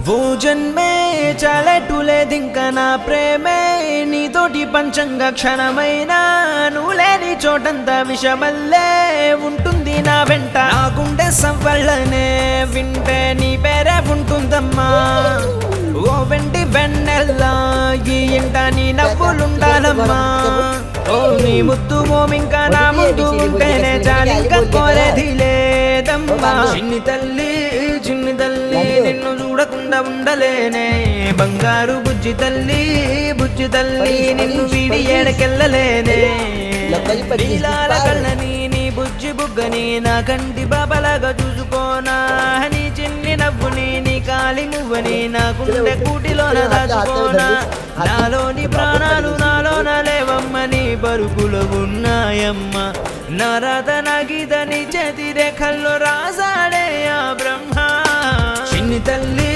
वो जन्मे చాలేటులేదింక నా ప్రేమే నీతోటి పంచంగా క్షణమైనా నువ్వు లేని చోటంతా విషమల్లే ఉంటుంది నా వెంట నా గుండె సవ్వళ్ళనే వింటే నీ పేరే ఉంటుందమ్మా ఓ వెంటి వెన్నెల్లా ఈ ఇంట నీ నవ్వులుండాలమ్మా ఓ నీ ముద్దు మోమింకా నా ముందు ఉంటేనే చాలింక కోరేది లేదమ్మా చిన్ని తల్లి నిన్ను చూడకుండా ఉండలేనే బంగారు బుజ్జి తల్లి నిన్ను వీడి ఏడకెళ్ళలేనే నీలాల కళ్ళని నీ బుజ్జి బుగ్గని నా కంటి బాబలాగా చూసుకోనా నీ చిన్ని నవ్వుని నీ కాలి మువ్వని నా గుండె కూటిలోన దాచుకోనా నాలోని ప్రాణాలు నాలోన లేవమ్మ నీ పరుగులు ఉన్నాయమ్మ నా రాత నా గీత నీ చేతి రేఖల్లో రాసాడే ఆ బ్రహ్మ చిన్ని తల్లి